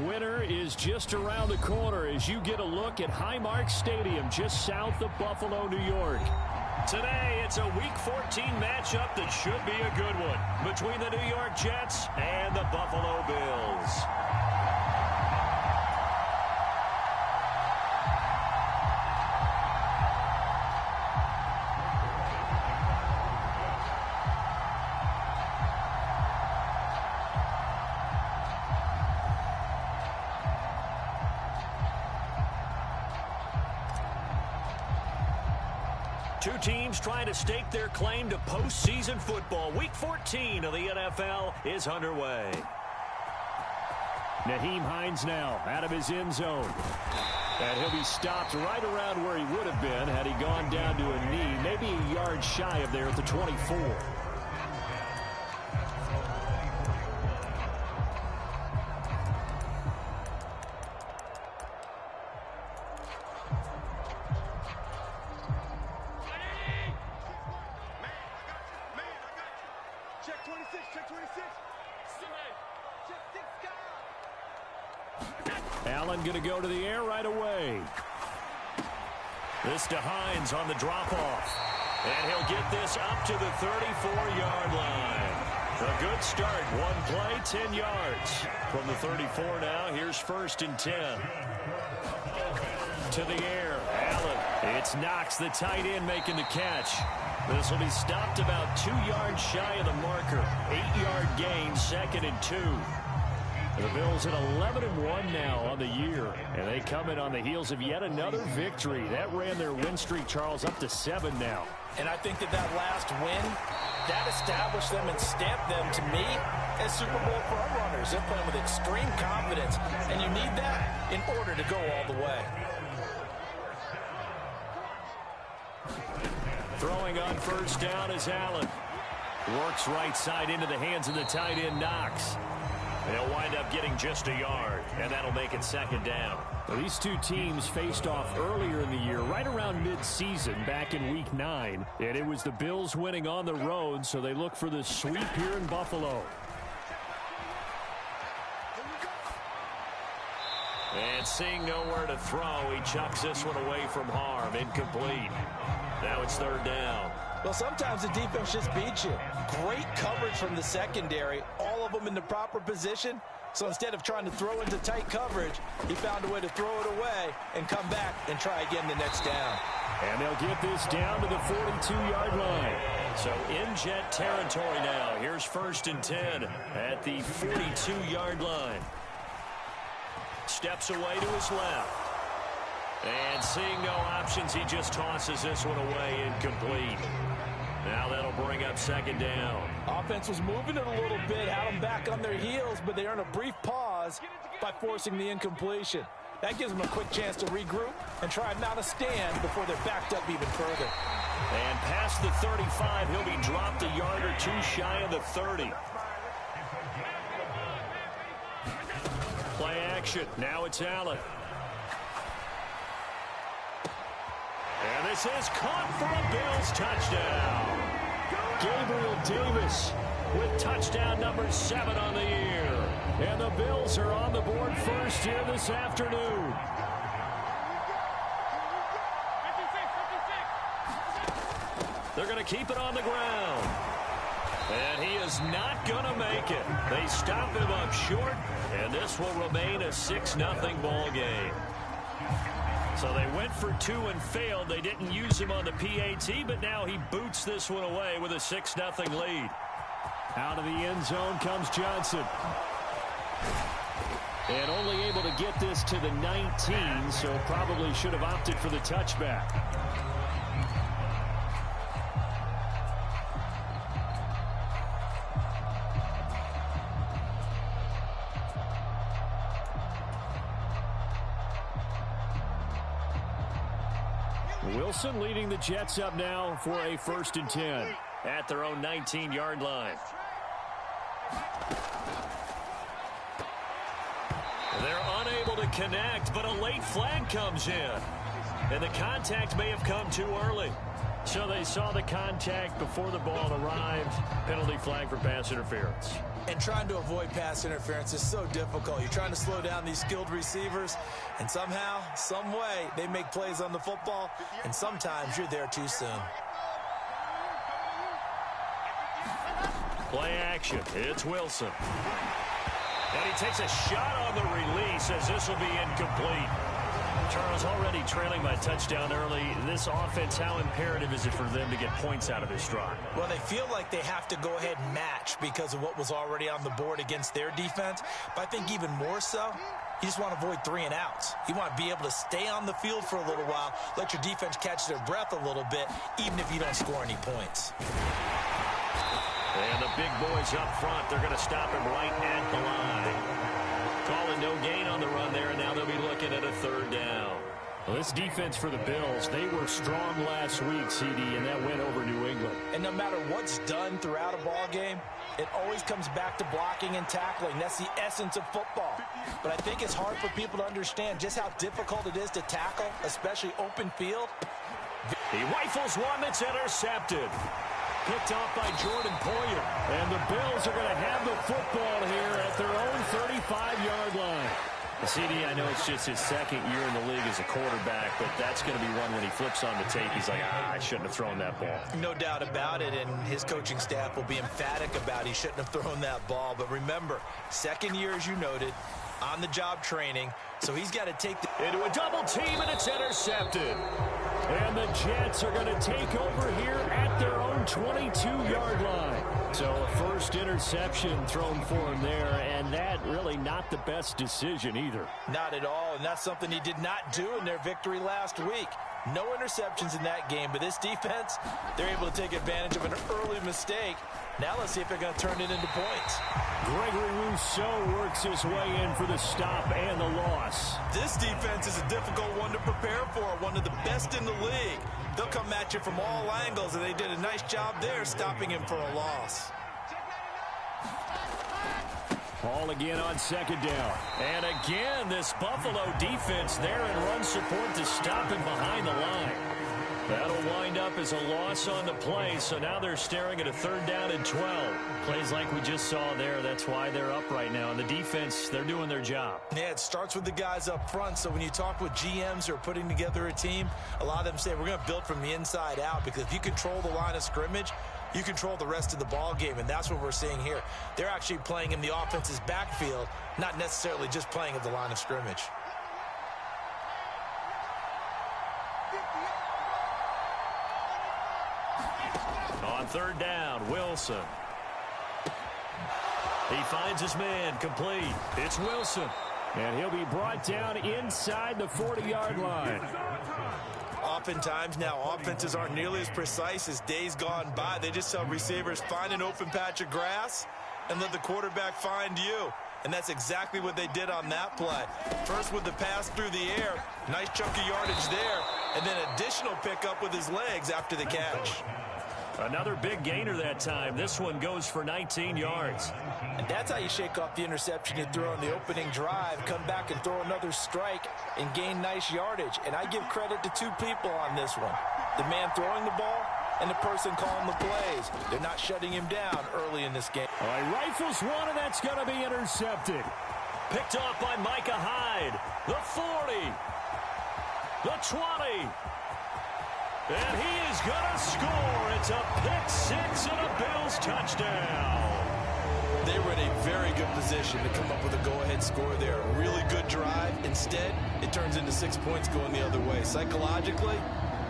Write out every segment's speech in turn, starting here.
Winter is just around the corner as you get a look at Highmark Stadium just south of Buffalo, New York. Today, it's a Week 14 matchup that should be a good one between the New York Jets and the Buffalo Bills. Two teams trying to stake their claim to postseason football. Week 14 of the NFL is underway. Nyheim Hines now out of his end zone. And he'll be stopped right around where he would have been had he gone down to a knee, maybe a yard shy of there at the 24. Allen going to go to the air right away. This to Hines on the drop-off. And he'll get this up to the 34-yard line. A good start. One play, 10 yards. From the 34 now, here's 1st and 10. To the air, Allen. It's Knox, the tight end, making the catch. This will be stopped about 2 yards shy of the marker. 8-yard gain, 2nd and 2. The Bills at 11-1 now on the year, and they come in on the heels of yet another victory. That ran their win streak, Charles, up to 7 now. And I think that last win, that established them and stamped them, to me, as Super Bowl frontrunners. They're playing with extreme confidence, and you need that in order to go all the way. Throwing on 1st down is Allen. Works right side into the hands of the tight end, Knox. They'll wind up getting just a yard, and that'll make it 2nd down. Well, these two teams faced off earlier in the year, right around mid-season, back in Week 9. And it was the Bills winning on the road, so they look for the sweep here in Buffalo. And seeing nowhere to throw, he chucks this one away from harm. Incomplete. Now it's 3rd down. Well, sometimes the defense just beats you. Great coverage from the secondary, all of them in the proper position. So instead of trying to throw into tight coverage, he found a way to throw it away and come back and try again the next down. And they'll get this down to the 42-yard line. So in Jet territory now. Here's 1st and 10 at the 42-yard line. Steps away to his left. And seeing no options, he just tosses this one away, incomplete. Now that'll bring up 2nd down. Offense was moving it a little bit, had them back on their heels, but they earn a brief pause by forcing the incompletion. That gives them a quick chance to regroup and try and mount a stand before they're backed up even further. And past the 35, he'll be dropped a yard or two shy of the 30. Play action. Now it's Allen. And this is caught for a Bills touchdown. Gabriel Davis with touchdown number 7 on the year. And the Bills are on the board first here this afternoon. They're going to keep it on the ground. And he is not going to make it. They stop him up short, and this will remain a 6-0 ball game. So they went for 2 and failed. They didn't use him on the PAT, but now he boots this one away with a 6-0 lead. Out of the end zone comes Johnson. And only able to get this to the 19, so probably should have opted for the touchback. Wilson leading the Jets up now for a 1st and 10 at their own 19-yard line. They're unable to connect, but a late flag comes in. and the contact may have come too early. So they saw the contact before the ball arrived. Penalty flag for pass interference. And trying to avoid pass interference is so difficult. You're trying to slow down these skilled receivers, and somehow, some way, they make plays on the football, and sometimes you're there too soon. Play action. It's Wilson. And he takes a shot on the release as this will be incomplete. Charles, already trailing by touchdown early. This offense, how imperative is it for them to get points out of this drive? Well, they feel like they have to go ahead and match because of what was already on the board against their defense. But I think even more so, you just want to avoid 3 and outs. You want to be able to stay on the field for a little while, let your defense catch their breath a little bit, even if you don't score any points. And the big boys up front, they're going to stop him right at the line. Calling no gain on the run there, and now they'll be looking at a 3rd down. Well, this defense for the Bills, they were strong last week, CD, and that went over New England. And no matter what's done throughout a ball game, it always comes back to blocking and tackling. That's the essence of football. But I think it's hard for people to understand just how difficult it is to tackle, especially open field. He rifles one that's intercepted. Picked off by Jordan Poyer. And the Bills are going to have the football here at their own 35-yard line. CD, I know it's just his 2nd year in the league as a quarterback, but that's going to be one when he flips on the tape. He's like, I shouldn't have thrown that ball. No doubt about it, and his coaching staff will be emphatic about he shouldn't have thrown that ball. But remember, 2nd year, as you noted, on-the-job training, so he's got to take into a double team, and it's intercepted. And the Jets are going to take over here at their own 22-yard line. So a first interception thrown for him there, and that really not the best decision either. Not at all, and that's something he did not do in their victory last week. No interceptions in that game, but this defense, they're able to take advantage of an early mistake. Now let's see if they're going to turn it into points. Gregory Rousseau works his way in for the stop and the loss. This defense is a difficult one to prepare for, one of the best in the league. They'll come at you from all angles, and they did a nice job there stopping him for a loss. Ball again on 2nd down. And again, this Buffalo defense there in run support to stop him behind the line. That'll wind up as a loss on the play, so now they're staring at a 3rd down and 12. Plays like we just saw there, that's why they're up right now. And the defense, they're doing their job. Yeah, it starts with the guys up front, so when you talk with GMs who are putting together a team, a lot of them say we're going to build from the inside out, because if you control the line of scrimmage, you control the rest of the ball game, and that's what we're seeing here. They're actually playing in the offense's backfield, not necessarily just playing at the line of scrimmage. On 3rd down, Wilson. He finds his man, complete. It's Wilson. And he'll be brought down inside the 40-yard line. Oftentimes now, offenses aren't nearly as precise as days gone by. They just tell receivers, find an open patch of grass and let the quarterback find you. And that's exactly what they did on that play. First with the pass through the air, nice chunk of yardage there, and then additional pickup with his legs after the catch. Another big gainer that time. This one goes for 19 yards. And that's how you shake off the interception you throw in the opening drive, come back and throw another strike and gain nice yardage. And I give credit to 2 people on this one. The man throwing the ball and the person calling the plays. They're not shutting him down early in this game. All right, rifles one, and that's going to be intercepted. Picked off by Micah Hyde. The 40. The 20. And he is going to score. It's a pick-6 and a Bills touchdown. They were in a very good position to come up with a go-ahead score there. A really good drive. Instead, it turns into 6 points going the other way. Psychologically,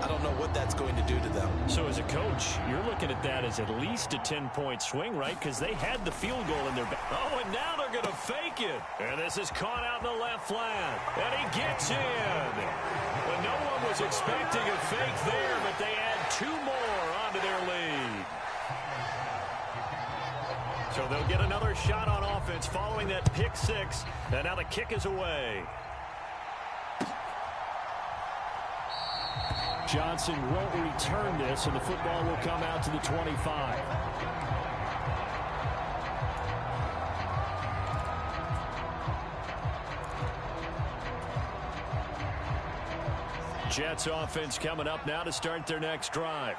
I don't know what that's going to do to them. So as a coach, you're looking at that as at least a 10-point swing, right? Because they had the field goal in their back. Oh, and now they're going to fake it. And this is caught out in the left flat. And he gets in. Well, no one was expecting a fake there, but they add 2 more onto their lead. So they'll get another shot on offense following that pick-6. And now the kick is away. Johnson won't return this, and the football will come out to the 25. Jets offense coming up now to start their next drive.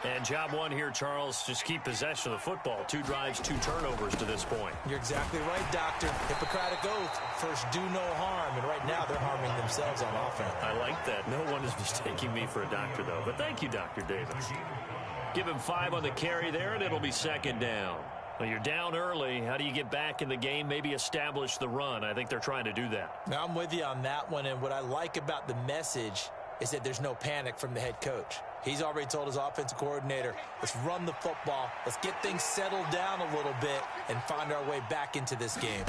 And job one here, Charles, just keep possession of the football. 2 drives, 2 turnovers to this point. You're exactly right, Doctor. Hippocratic oath, first do no harm. And right now they're harming themselves on offense. I like that. No one is mistaking me for a doctor, though. But thank you, Dr. Davis. Give him 5 on the carry there, and it'll be second down. Well, you're down early. How do you get back in the game, maybe establish the run? I think they're trying to do that. Now, I'm with you on that one, and what I like about the message is that there's no panic from the head coach. He's already told his offensive coordinator, let's run the football, let's get things settled down a little bit, and find our way back into this game.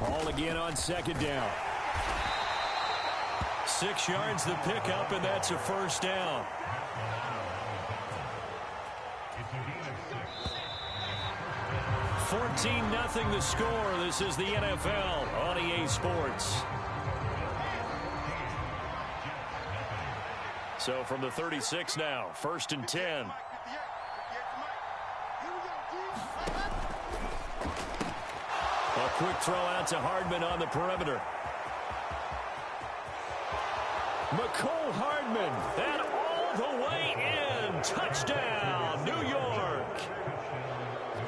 Ball again on second down. 6 yards the pickup, and that's a first down. $14-0 the score. This is the NFL on EA Sports. So from the 36 now, 1st and 10. A quick throw out to Hardman on the perimeter. McCole Hardman, and all the way in. Touchdown, New York.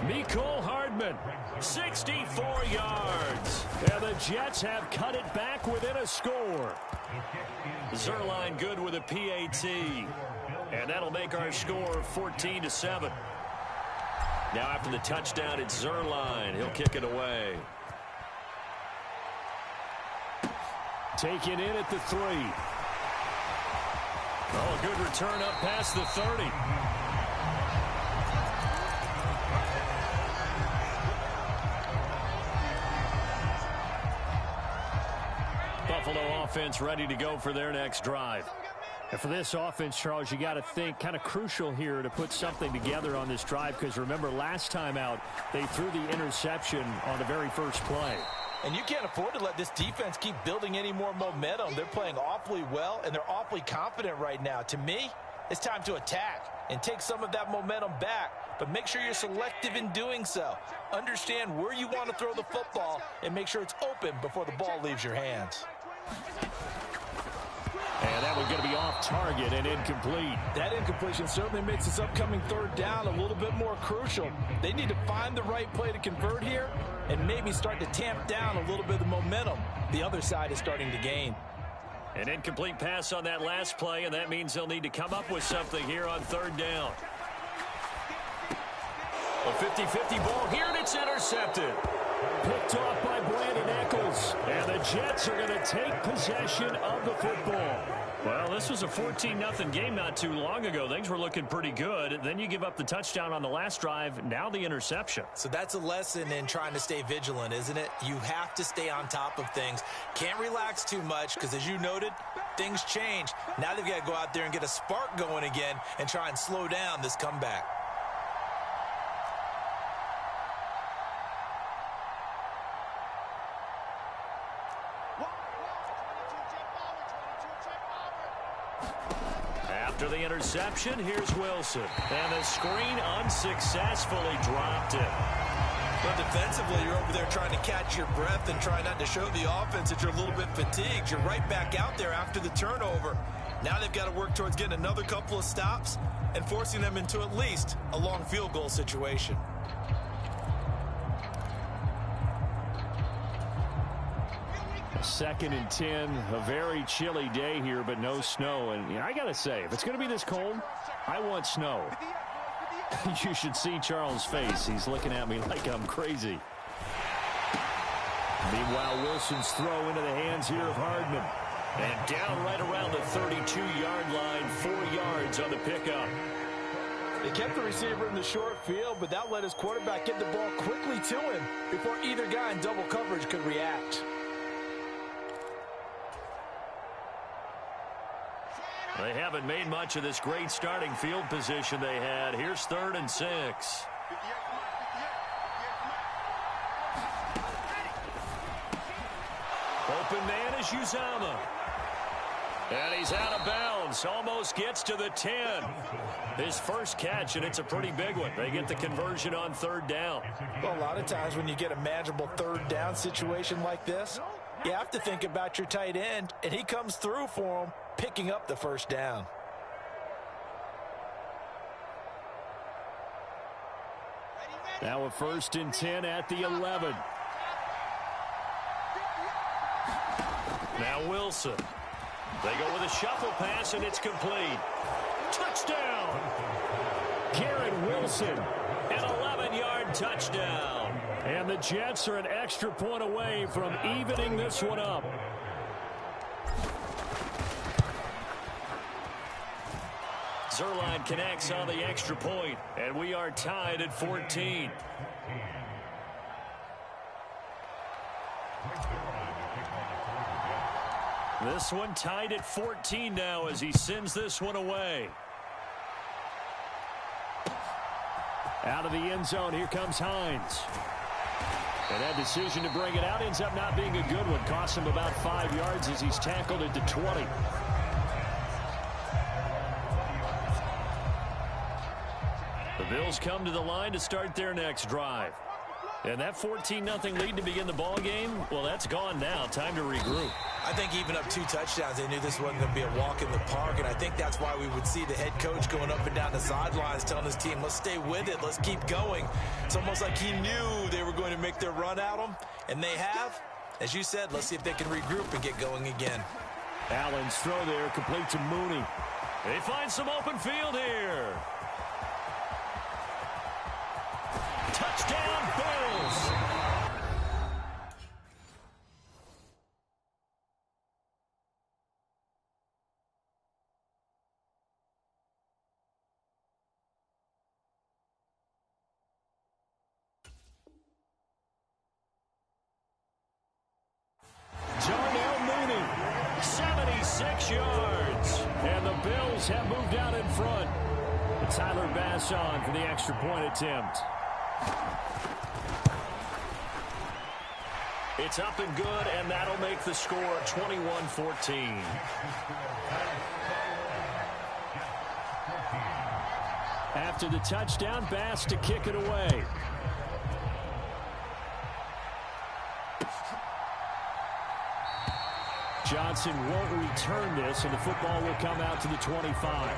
McCole Hardman, 64 yards. And the Jets have cut it back within a score. Zerline good with a PAT. And that'll make our score 14-7. Now after the touchdown, it's Zerline. He'll kick it away. Taken in at the 3. Oh, good return up past the 30. Buffalo offense ready to go for their next drive. And for this offense, Charles, you got to think kind of crucial here to put something together on this drive, because remember last time out they threw the interception on the very first play. And you can't afford to let this defense keep building any more momentum. They're playing awfully well, and they're awfully confident right now. To me, it's time to attack and take some of that momentum back, but make sure you're selective in doing so. Understand where you want to throw the football and make sure it's open before the ball leaves your hands. And that one's going to be off target and incomplete. That incompletion certainly makes this upcoming 3rd down a little bit more crucial. They need to find the right play to convert here and maybe start to tamp down a little bit of the momentum the other side is starting to gain. An incomplete pass on that last play, and that means they'll need to come up with something here on 3rd down. A 50-50 ball here, and it's intercepted. Picked off by Brandon Eccles. And the Jets are going to take possession of the football. Well, this was a 14-0 game not too long ago. Things were looking pretty good. Then you give up the touchdown on the last drive. Now the interception. So that's a lesson in trying to stay vigilant, isn't it? You have to stay on top of things. Can't relax too much because, as you noted, things change. Now they've got to go out there and get a spark going again and try and slow down this comeback. After the interception, here's Wilson. And the screen unsuccessfully dropped it. But defensively, you're over there trying to catch your breath and try not to show the offense that you're a little bit fatigued. You're right back out there after the turnover. Now they've got to work towards getting another couple of stops and forcing them into at least a long field goal situation. 2nd and 10, a very chilly day here, but no snow. And I got to say, if it's going to be this cold, I want snow. You should see Charles' face. He's looking at me like I'm crazy. Meanwhile, Wilson's throw into the hands here of Hardman. And down right around the 32-yard line, 4 yards on the pickup. They kept the receiver in the short field, but that let his quarterback get the ball quickly to him before either guy in double coverage could react. They haven't made much of this great starting field position they had. Here's 3rd and 6. Open man is Uzama. And he's out of bounds. Almost gets to the 10. His first catch, and it's a pretty big one. They get the conversion on 3rd down. Well, a lot of times when you get a manageable 3rd down situation like this, you have to think about your tight end, and he comes through for him picking up the first down. Now a 1st and 10 at the 11. Now Wilson. They go with a shuffle pass, and it's complete. Touchdown! Garrett Wilson. An 11-yard touchdown. And the Jets are an extra point away from evening this one up. Zerline connects on the extra point, and we are tied at 14. This one tied at 14 now as he sends this one away. Out of the end zone, here comes Hines. And that decision to bring it out ends up not being a good one. Costs him about 5 yards as he's tackled at the 20. The Bills come to the line to start their next drive. And that 14-0 lead to begin the ball game, well, that's gone now. Time to regroup. I think even up 2 touchdowns, they knew this wasn't going to be a walk in the park, and I think that's why we would see the head coach going up and down the sidelines telling his team, let's stay with it, let's keep going. It's almost like he knew they were going to make their run at him, and they have. As you said, let's see if they can regroup and get going again. Allen's throw there, complete to Mooney. They find some open field here. Touchdown, Bills! Darnell Mooney, 76 yards. and the Bills have moved out in front. Tyler Bass on for the extra point attempt. It's up and good, and that'll make the score 21-14. After the touchdown, Bass to kick it away. Johnson won't return this, and the football will come out to the 25.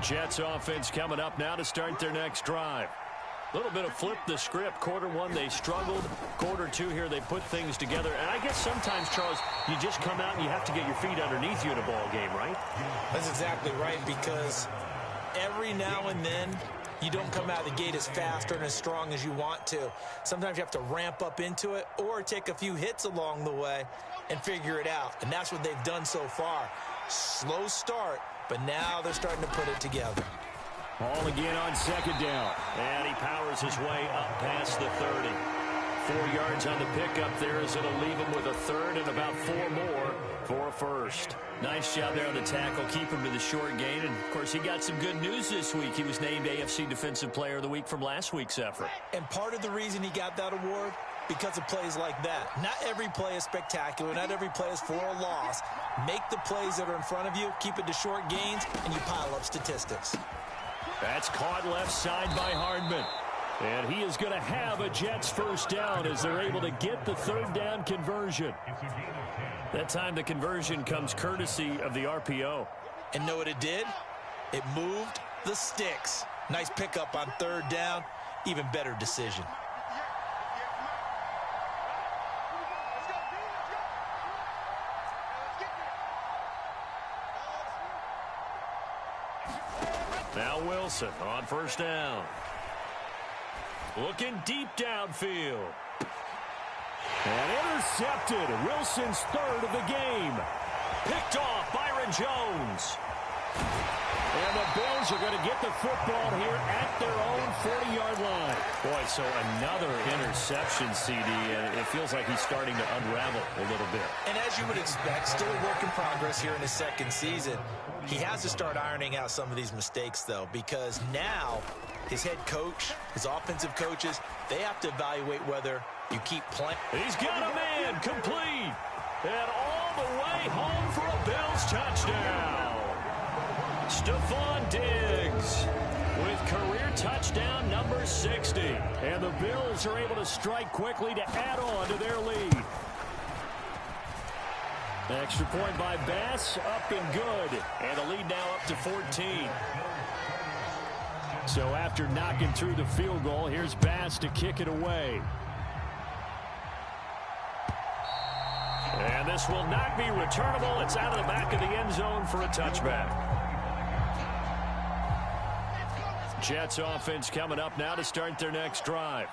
Jets offense coming up now to start their next drive. A little bit of flip the script. Quarter one, they struggled. Quarter two here, they put things together. And I guess sometimes, Charles, you just come out and you have to get your feet underneath you in a ball game, right? That's exactly right, because every now and then you don't come out of the gate as fast or as strong as you want to. Sometimes you have to ramp up into it or take a few hits along the way and figure it out. And that's what they've done so far. Slow start, but now they're starting to put it together. Ball again on second down. And he powers his way up past the 30. 4 yards on the pickup there as it'll leave him with a third and about 4 more for a first. Nice job there on the tackle. Keep him to the short gain. And, of course, he got some good news this week. He was named AFC Defensive Player of the Week from last week's effort. And part of the reason he got that award, because of plays like that. Not every play is spectacular. Not every play is for a loss. Make the plays that are in front of you, keep it to short gains, and you pile up statistics. That's caught left side by Hardman. And he is going to have a Jets first down as they're able to get the third down conversion. That time the conversion comes courtesy of the RPO. And know what it did? It moved the sticks. Nice pickup on third down. Even better decision. Now Wilson on first down. Looking deep downfield. And intercepted. Wilson's third of the game. Picked off Byron Jones. And the Bills are going to get the football here at their own 40-yard line. Boy, so another interception, CD, and it feels like he's starting to unravel a little bit. And as you would expect, still a work in progress here in his second season. He has to start ironing out some of these mistakes, though, because now his head coach, his offensive coaches, they have to evaluate whether you keep playing. He's got a man complete. And all the way home for a Bills touchdown. Stephon Diggs with career touchdown number 60. And the Bills are able to strike quickly to add on to their lead. Extra point by Bass, up and good. And the lead now up to 14. So after knocking through the field goal, here's Bass to kick it away. And this will not be returnable. It's out of the back of the end zone for a touchback. Jets offense coming up now to start their next drive.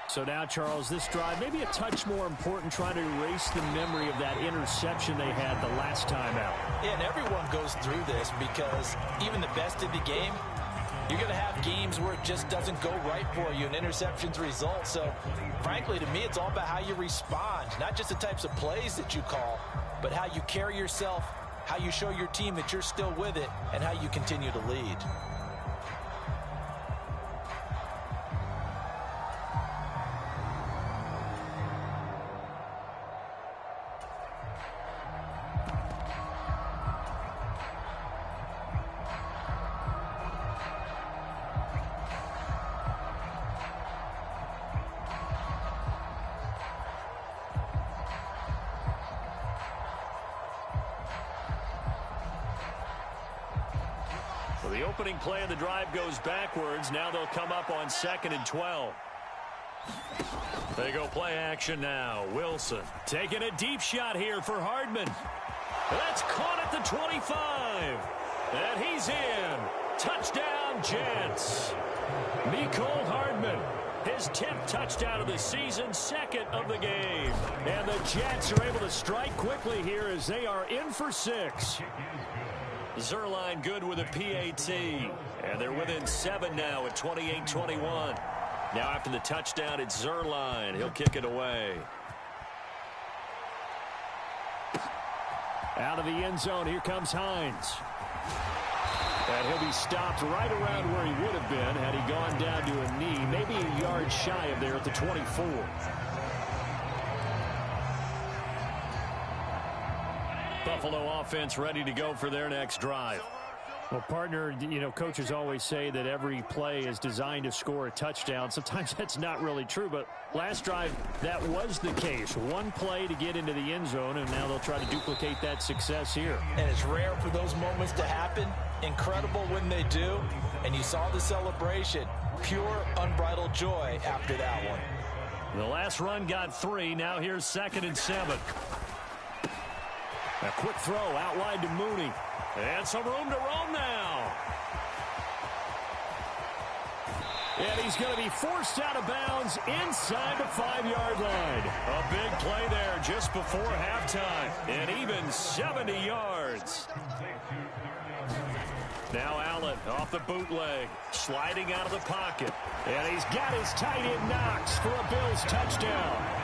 So now, Charles, this drive maybe a touch more important, trying to erase the memory of that interception they had the last time out. Yeah, and everyone goes through this because even the best in the game, you're going to have games where it just doesn't go right for you and interceptions result. So, frankly, to me, it's all about how you respond, not just the types of plays that you call, but how you carry yourself, how you show your team that you're still with it, and how you continue to lead. The opening play of the drive goes backwards. Now they'll come up on 2nd and 12. They go play action now. Wilson taking a deep shot here for Hardman. That's caught at the 25. And he's in. Touchdown, Jets. Mecole Hardman, his 10th touchdown of the season, 2nd of the game. And the Jets are able to strike quickly here as they are in for 6. Zuerlein good with a PAT. And they're within 7 now at 28-21. Now after the touchdown, it's Zuerlein. He'll kick it away. Out of the end zone, here comes Hines. And he'll be stopped right around where he would have been had he gone down to a knee, maybe a yard shy of there at the 24. Buffalo offense ready to go for their next drive. Well, partner, you know, coaches always say that every play is designed to score a touchdown. Sometimes that's not really true, but last drive, that was the case. One play to get into the end zone, and now they'll try to duplicate that success here. And it's rare for those moments to happen. Incredible when they do. And you saw the celebration. Pure, unbridled joy after that one. The last run got 3. Now here's 2nd and 7. A quick throw out wide to Mooney. And some room to roam now. And he's going to be forced out of bounds inside the 5-yard line. A big play there just before halftime. And even 70 yards. Now Allen off the bootleg, sliding out of the pocket. And he's got his tight end Knox for a Bills touchdown.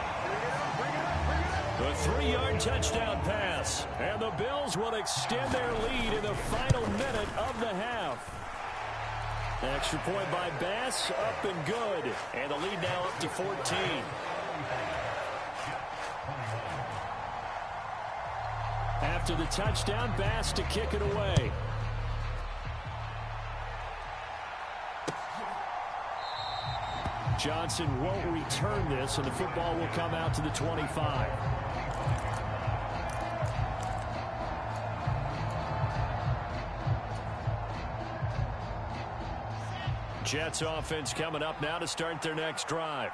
The 3-yard touchdown pass. And the Bills will extend their lead in the final minute of the half. Extra point by Bass, up and good. And the lead now up to 14. After the touchdown, Bass to kick it away. Johnson won't return this, and the football will come out to the 25. Jets offense coming up now to start their next drive.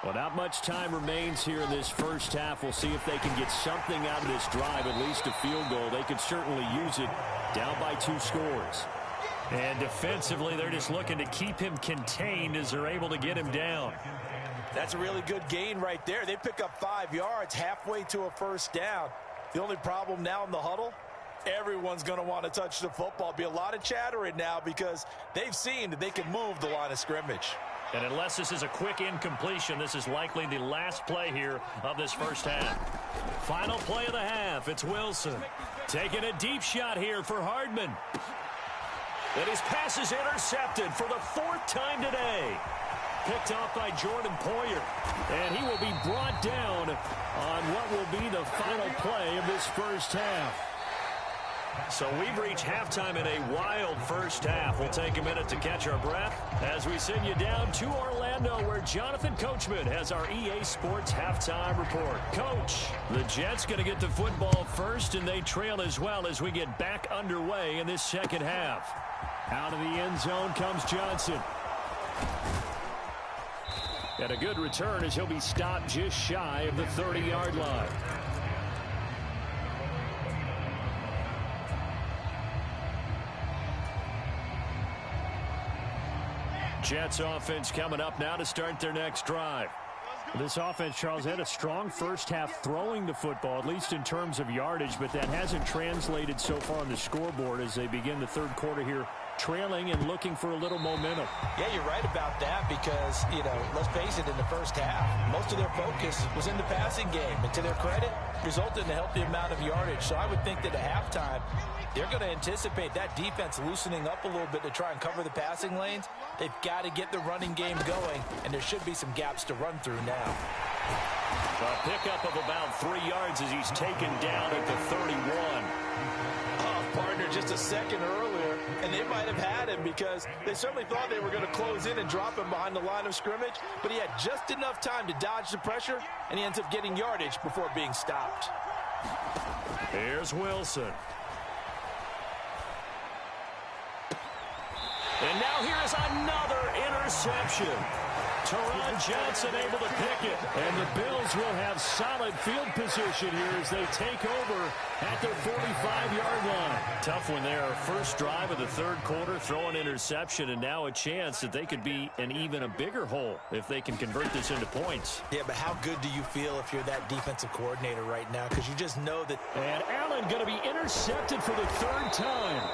Well, not much time remains here in this first half. We'll see if they can get something out of this drive, at least a field goal. They could certainly use it, down by 2 scores. And defensively, they're just looking to keep him contained as they're able to get him down. That's a really good gain right there. They pick up 5 yards halfway to a first down. The only problem now in the huddle, everyone's going to want to touch the football. Be a lot of chattering now because they've seen that they can move the line of scrimmage. And unless this is a quick incompletion, this is likely the last play here of this first half. Final play of the half. It's Wilson taking a deep shot here for Hardman. And his pass is intercepted for the 4th time today. Picked off by Jordan Poyer. And he will be brought down on what will be the final play of this first half. So we've reached halftime in a wild first half. We'll take a minute to catch our breath as we send you down to Orlando, where Jonathan Coachman has our EA Sports halftime report. Coach, the Jets going to get the football first, and they trail as well as we get back underway in this second half. Out of the end zone comes Johnson. And a good return as he'll be stopped just shy of the 30-yard line. Jets offense coming up now to start their next drive. This offense, Charles, had a strong first half throwing the football, at least in terms of yardage, but that hasn't translated so far on the scoreboard as they begin the third quarter here, trailing and looking for a little momentum. Yeah, you're right about that because, let's face it, in the first half, most of their focus was in the passing game. And to their credit, resulted in a healthy amount of yardage. So I would think that at halftime, they're going to anticipate that defense loosening up a little bit to try and cover the passing lanes. They've got to get the running game going, and there should be some gaps to run through now. A pickup of about 3 yards as he's taken down at the 31. Partner, just a second earlier, and they might have had him because they certainly thought they were going to close in and drop him behind the line of scrimmage, but he had just enough time to dodge the pressure, and he ends up getting yardage before being stopped. Here's Wilson. And now here is another interception. Teron Johnson able to pick it. And the Bills will have solid field position here as they take over at their 45-yard line. Tough one there. First drive of the third quarter, throw an interception, and now a chance that they could be in even a bigger hole if they can convert this into points. Yeah, but how good do you feel if you're that defensive coordinator right now? Because you just know that. And Allen going to be intercepted for the third time.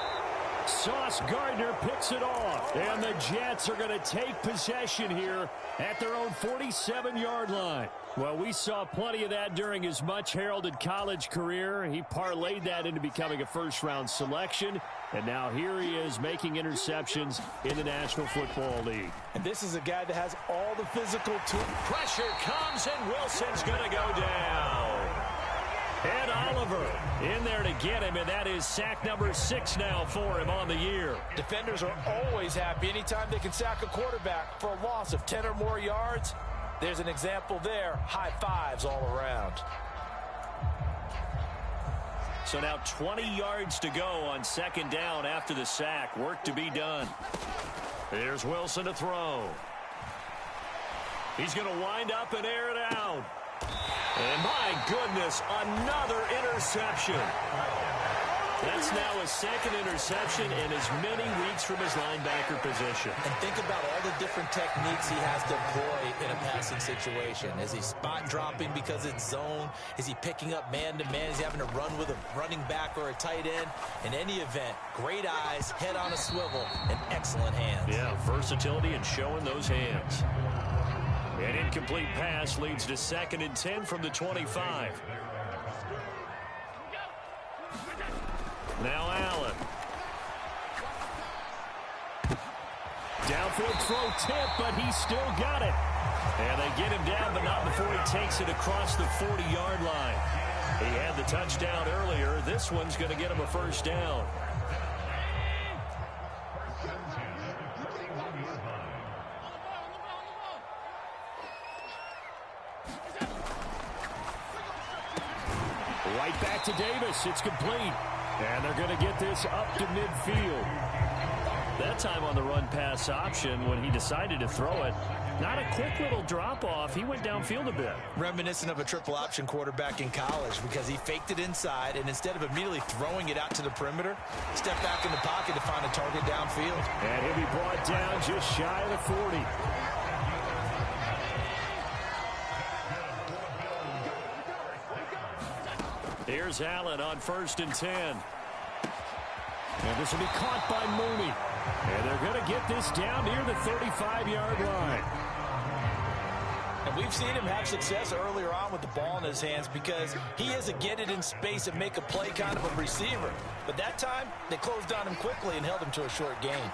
Sauce Gardner picks it off. And the Jets are going to take possession here at their own 47-yard line. Well, we saw plenty of that during his much-heralded college career. He parlayed that into becoming a first-round selection. And now here he is making interceptions in the National Football League. And this is a guy that has all the physical tools. Pressure comes, and Wilson's going to go down. And Oliver in there to get him, and that is sack number 6 now for him on the year. Defenders are always happy anytime they can sack a quarterback for a loss of 10 or more yards. There's an example there. High fives all around. So now 20 yards to go on second down after the sack. Work to be done. Here's Wilson to throw. He's going to wind up and air it out. And my goodness, another interception. That's now his second interception in as many weeks from his linebacker position. And think about all the different techniques he has to employ in a passing situation. Is he spot dropping because it's zone? Is he picking up man-to-man? Is he having to run with a running back or a tight end? In any event, great eyes, head on a swivel, and excellent hands. Yeah, versatility and showing those hands. An incomplete pass leads to 2nd and 10 from the 25. Now Allen. Downfield throw tip, but he's still got it. And they get him down, but not before he takes it across the 40-yard line. He had the touchdown earlier. This one's going to get him a first down. Right back to Davis. It's complete. And they're going to get this up to midfield. That time on the run-pass option when he decided to throw it. Not a quick little drop-off. He went downfield a bit. Reminiscent of a triple option quarterback in college because he faked it inside, and instead of immediately throwing it out to the perimeter, stepped back in the pocket to find a target downfield. And he'll be brought down just shy of the 40. Here's Allen on 1st and 10. And this will be caught by Mooney. And they're going to get this down near the 35-yard line. And we've seen him have success earlier on with the ball in his hands because he is a get it in space and make a play kind of a receiver. But that time, they closed on him quickly and held him to a short gain.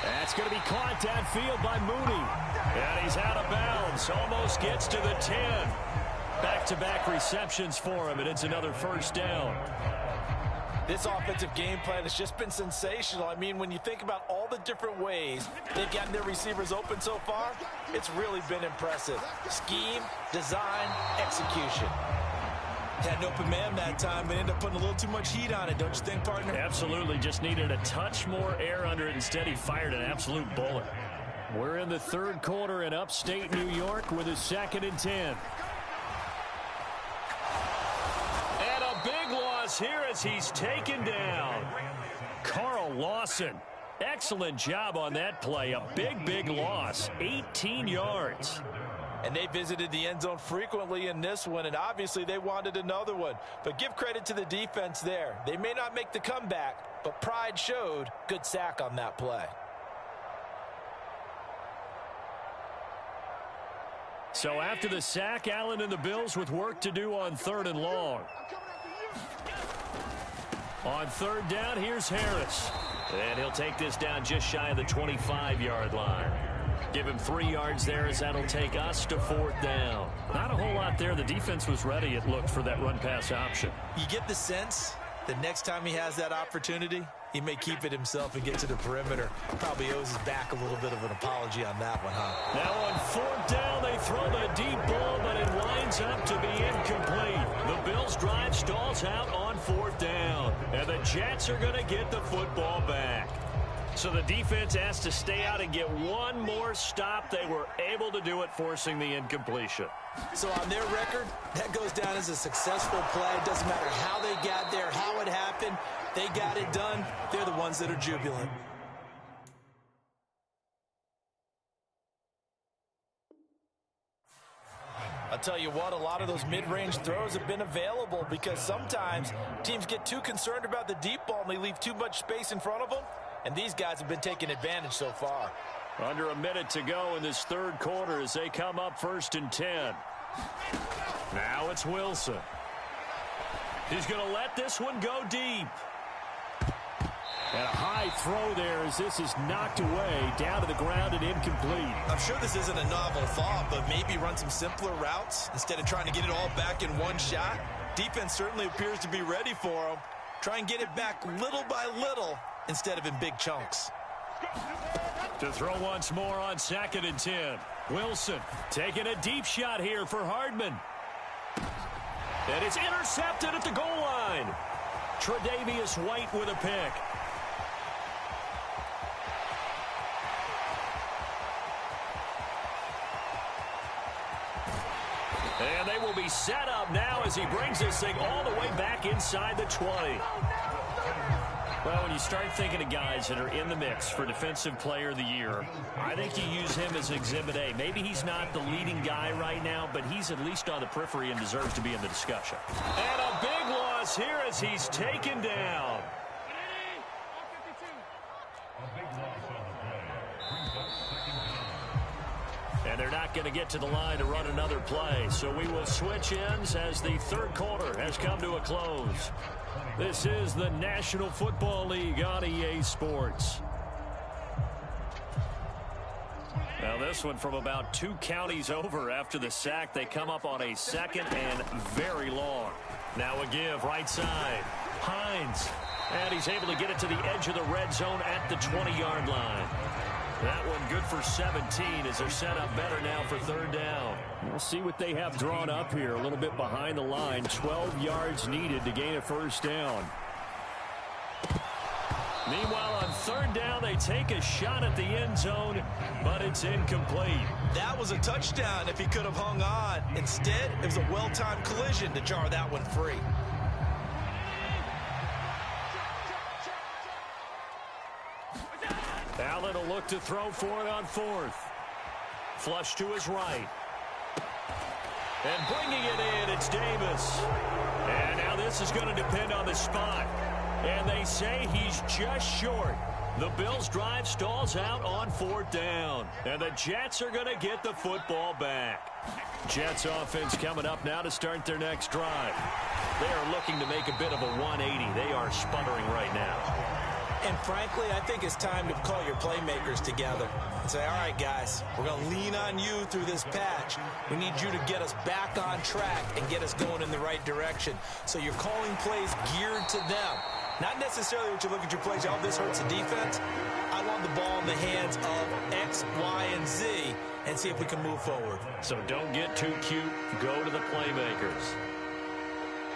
That's going to be caught downfield by Mooney. And he's out of bounds. Almost gets to the 10. Back-to-back receptions for him, and it's another first down. This offensive game plan has just been sensational. I mean, when you think about all the different ways they've gotten their receivers open so far, it's really been impressive. Scheme, design, execution. Had an open man that time, but ended up putting a little too much heat on it, don't you think, partner? Absolutely. Just needed a touch more air under it. Instead, he fired an absolute bullet. We're in the third quarter in upstate New York with a 2nd and 10. And a big loss here as he's taken down. Carl Lawson. Excellent job on that play. A big loss. 18 yards. And they visited the end zone frequently in this one, and obviously they wanted another one. But give credit to the defense there. They may not make the comeback, but pride showed. Good sack on that play. So after the sack, Allen and the Bills with work to do on 3rd and long. On 3rd down, here's Harris. And he'll take this down just shy of the 25-yard line. Give him 3 yards there as that'll take us to 4th down. Not a whole lot there. The defense was ready, it looked, for that run-pass option. You get the sense that next time he has that opportunity, he may keep it himself and get to the perimeter. Probably owes his back a little bit of an apology on that one, huh? Now on 4th down, they throw the deep ball, but it winds up to be incomplete. The Bills' drive stalls out on 4th down, and the Jets are going to get the football back. So the defense has to stay out and get one more stop. They were able to do it, forcing the incompletion. So on their record, that goes down as a successful play. It doesn't matter how they got there, how it happened. They got it done. They're the ones that are jubilant. I'll tell you what, a lot of those mid-range throws have been available because sometimes teams get too concerned about the deep ball and they leave too much space in front of them. And these guys have been taking advantage so far. Under a minute to go in this third quarter as they come up 1st and 10. Now it's Wilson. He's going to let this one go deep. And a high throw there as this is knocked away, down to the ground and incomplete. I'm sure this isn't a novel thought, but maybe run some simpler routes instead of trying to get it all back in one shot. Defense certainly appears to be ready for him. Try and get it back little by little instead of in big chunks. To throw once more on 2nd and 10. Wilson taking a deep shot here for Hardman. And it's intercepted at the goal line. Tre'Davious White with a pick. And they will be set up now as he brings this thing all the way back inside the 20. Well, when you start thinking of guys that are in the mix for Defensive Player of the Year, I think you use him as Exhibit A. Maybe he's not the leading guy right now, but he's at least on the periphery and deserves to be in the discussion. And a big loss here as he's taken down. And they're not going to get to the line to run another play, so we will switch ends as the third quarter has come to a close. This is the National Football League on EA Sports. Now this one from about 2 counties over after the sack. They come up on a 2nd and very long. Now a give right side. Hines. And he's able to get it to the edge of the red zone at the 20-yard line. That one good for 17 as they're set up better now for 3rd down. We'll see what they have drawn up here. A little bit behind the line. 12 yards needed to gain a 1st down. Meanwhile, on 3rd down, they take a shot at the end zone, but it's incomplete. That was a touchdown if he could have hung on. Instead, it was a well-timed collision to jar that one free. Allen will look to throw for it on 4th. Flush to his right. And bringing it in, it's Davis. And now this is going to depend on the spot. And they say he's just short. The Bills' drive stalls out on 4th down. And the Jets are going to get the football back. Jets offense coming up now to start their next drive. They are looking to make a bit of a 180. They are sputtering right now. And frankly, I think it's time to call your playmakers together and say, all right, guys, we're going to lean on you through this patch. We need you to get us back on track and get us going in the right direction. So you're calling plays geared to them. Not necessarily what you look at your plays, oh, this hurts the defense. I want the ball in the hands of X, Y, and Z and see if we can move forward. So don't get too cute. Go to the playmakers.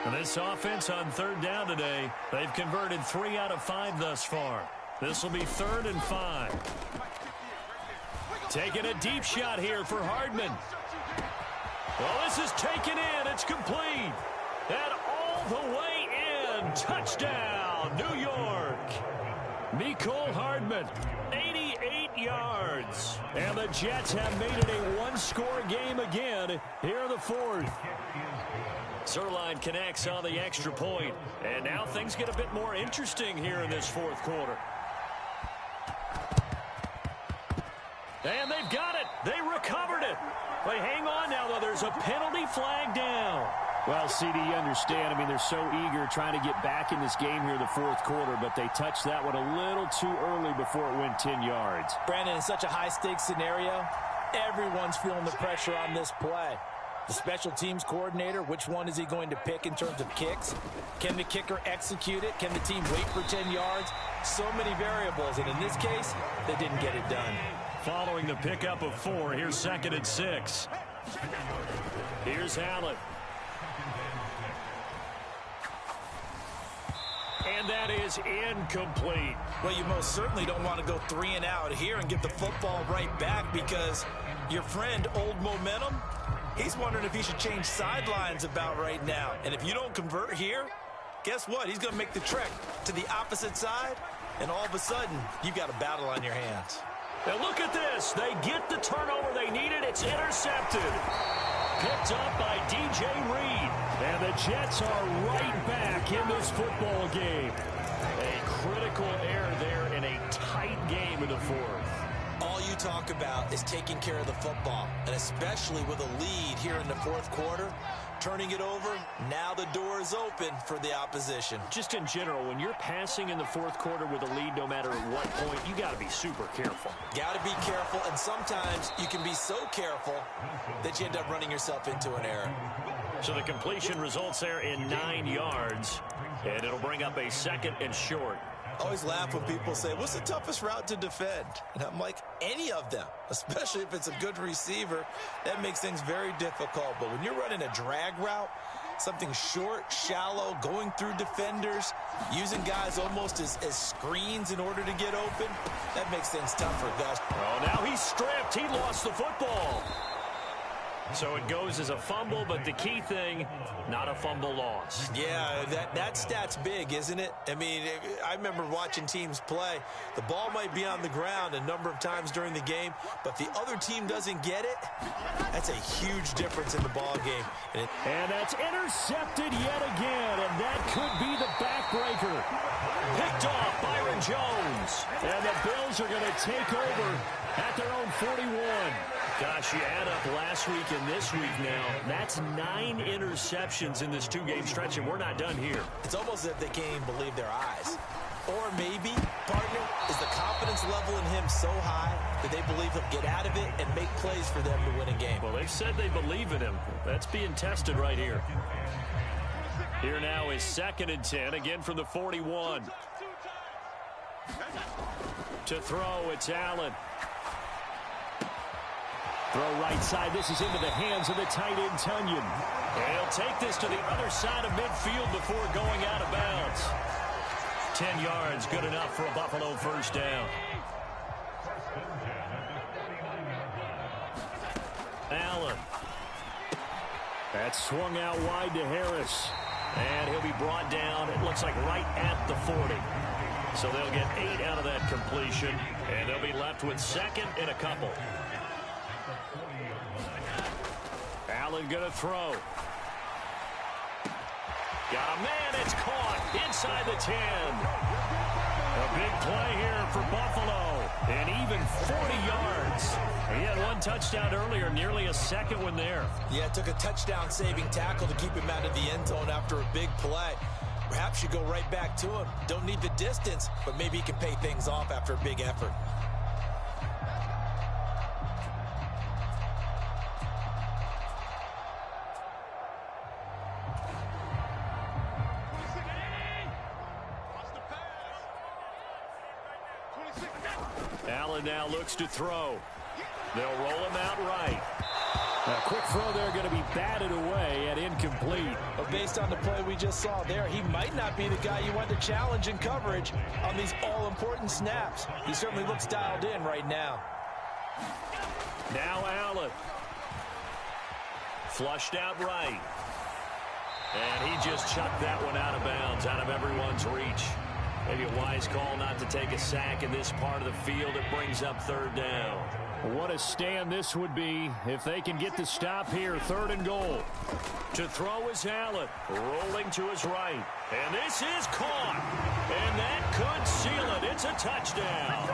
And this offense on third down today, they've converted 3 out of 5 thus far. This will be 3rd and 5. Taking a deep shot here for Hardman. Well, this is taken in. It's complete. And all the way in. Touchdown, New York. Mecole Hardman, 88 yards. And the Jets have made it a one-score game again here in the 4th. Zerline connects on the extra point. And now things get a bit more interesting here in this 4th quarter. And they've got it. They recovered it. They hang on now, though. There's a penalty flag down. Well, CD, you understand. I mean, they're so eager trying to get back in this game here in the 4th quarter, but they touched that one a little too early before it went 10 yards. Brandon, in such a high-stakes scenario, everyone's feeling the pressure on this play. The special teams coordinator, which one is he going to pick in terms of kicks? Can the kicker execute it? Can the team wait for 10 yards? So many variables, and in this case, they didn't get it done. Following the pickup of 4, here's 2nd and 6. Here's Allen. And that is incomplete. Well, you most certainly don't want to go 3 and out here and get the football right back because your friend, Old Momentum, he's wondering if he should change sidelines about right now. And if you don't convert here, guess what? He's going to make the trek to the opposite side, and all of a sudden, you've got a battle on your hands. Now look at this. They get the turnover they needed. It's intercepted. Picked up by DJ Reed. And the Jets are right back in this football game. A critical error there in a tight game in the 4th. All you talk about is taking care of the football, and especially with a lead here in the 4th quarter, turning it over, now the door is open for the opposition. Just in general, when you're passing in the 4th quarter with a lead, no matter at what point, you got to be super careful. Got to be careful, and sometimes you can be so careful that you end up running yourself into an error. So the completion results there in 9 yards, and it'll bring up a 2nd and short. I always laugh when people say, what's the toughest route to defend? And I'm like, any of them, especially if it's a good receiver. That makes things very difficult. But when you're running a drag route, something short, shallow, going through defenders, using guys almost as screens in order to get open, that makes things tougher, Gus. Oh, now he's stripped. He lost the football. So it goes as a fumble, but the key thing, not a fumble loss. Yeah, that stat's big, isn't it? I mean, I remember watching teams play. The ball might be on the ground a number of times during the game, but if the other team doesn't get it, that's a huge difference in the ball game. And that's intercepted yet again, and that could be the backbreaker. Picked off Byron Jones. And the Bills are going to take over at their own 41. Gosh, you add up last week and this week now, that's 9 interceptions in this 2-game stretch, and we're not done here. It's almost as if they can't even believe their eyes. Or maybe, partner, is the confidence level in him so high that they believe he'll get out of it and make plays for them to win a game. Well, they've said they believe in him. That's being tested right here. Here now is 2nd and 10, again from the 41. To throw, it's Allen. Throw right side. This is into the hands of the tight end, Tunyon. And he'll take this to the other side of midfield before going out of bounds. 10 yards, good enough for a Buffalo first down. Allen. That's swung out wide to Harris. And he'll be brought down, it looks like right at the 40. So they'll get 8 out of that completion, and they'll be left with 2nd and a couple. Allen going to throw. Got a man, it's caught inside the 10. A big play here for Buffalo, and even 40 yards. He had 1 touchdown earlier, nearly a 2nd one there. Yeah, it took a touchdown-saving tackle to keep him out of the end zone after a big play. Perhaps you go right back to him. Don't need the distance, but maybe he can pay things off after a big effort. Allen now looks to throw. They'll roll him out right. A quick throw there going to be batted away and incomplete. But based on the play we just saw there, he might not be the guy you want to challenge in coverage on these all-important snaps. He certainly looks dialed in right now. Now Allen. Flushed out right. And he just chucked that one out of bounds, out of everyone's reach. Maybe a wise call not to take a sack in this part of the field. It brings up third down. What a stand this would be if they can get the stop here. 3rd and goal. To throw is Allen. Rolling to his right. And this is caught. And that could seal it. It's a touchdown.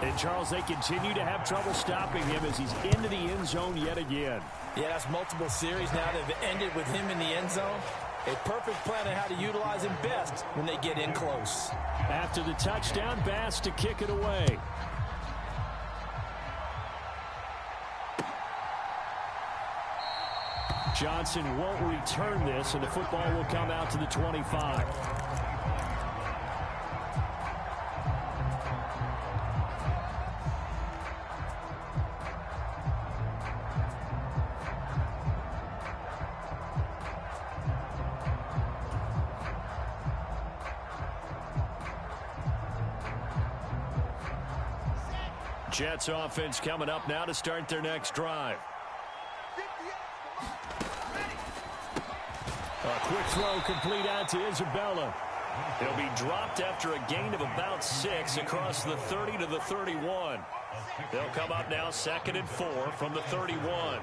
And, Charles, they continue to have trouble stopping him as he's into the end zone yet again. Yeah, that's multiple series now that have ended with him in the end zone. A perfect plan on how to utilize him best when they get in close. After the touchdown, Bass to kick it away. Johnson won't return this, and the football will come out to the 25. Jets offense coming up now to start their next drive. A quick throw complete out to Isabella. He'll be dropped after a gain of about 6 across the 30 to the 31. They'll come up now 2nd and 4 from the 31.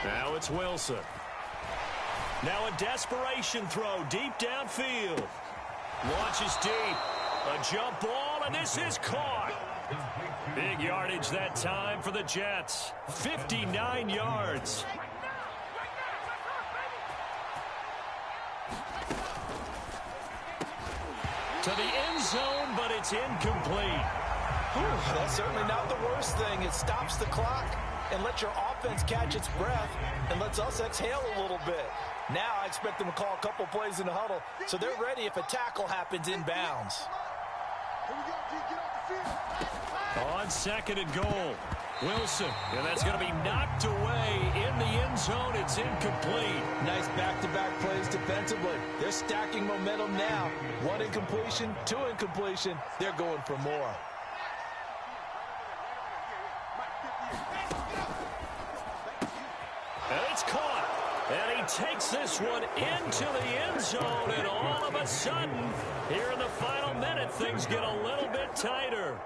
Now it's Wilson. Now a desperation throw deep downfield. Launches deep. A jump ball, and this is caught. Big yardage that time for the Jets. 59 yards. To the end zone, but it's incomplete. That's certainly not the worst thing. It stops the clock and lets your offense catch its breath and lets us exhale a little bit. Now I expect them to call a couple plays in the huddle so they're ready if a tackle happens inbounds. On 2nd and goal, Wilson, and that's going to be knocked away in the end zone. It's incomplete. Nice back-to-back plays defensively. They're stacking momentum now. 1 incompletion, 2 incompletion. They're going for more. And it's caught. And he takes this one into the end zone, and all of a sudden, here in the final minute, things get a little bit tighter.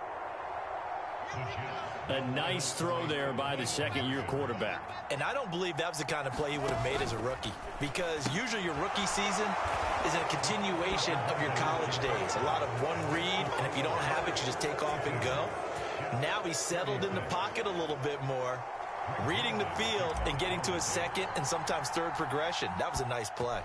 A nice throw there by the second-year quarterback. And I don't believe that was the kind of play he would have made as a rookie, because usually your rookie season is a continuation of your college days. A lot of one read, and if you don't have it, you just take off and go. Now he's settled in the pocket a little bit more, reading the field and getting to a second and sometimes third progression. That was a nice play.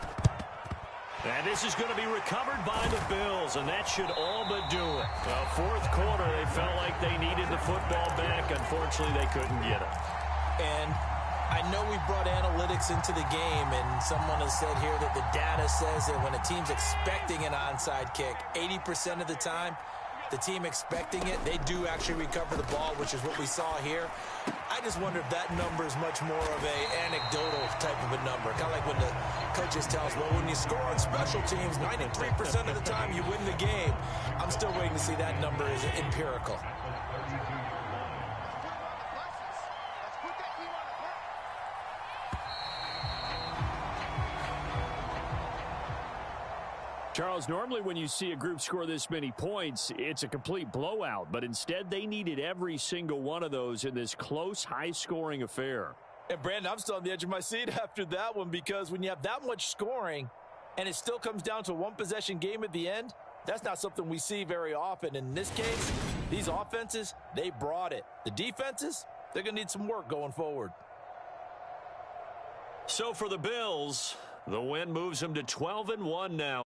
And this is going to be recovered by the Bills, and that should all but do it. Well, 4th quarter, they felt like they needed the football back. Unfortunately, they couldn't get it. And I know we brought analytics into the game, and someone has said here that the data says that when a team's expecting an onside kick, 80% of the time, the team expecting it, they do actually recover the ball, which is what we saw here. I just wonder if that number is much more of a anecdotal type of a number. Kind of like when the coaches tell us, well, when you score on special teams, 93% of the time you win the game. I'm still waiting to see that number is empirical. Charles, normally when you see a group score this many points, it's a complete blowout. But instead, they needed every single one of those in this close, high-scoring affair. And, Brandon, I'm still on the edge of my seat after that one, because when you have that much scoring and it still comes down to a one-possession game at the end, That's not something we see very often. In this case, these offenses, they brought it. The defenses, they're going to need some work going forward. So for the Bills, the win moves them to 12-1 now.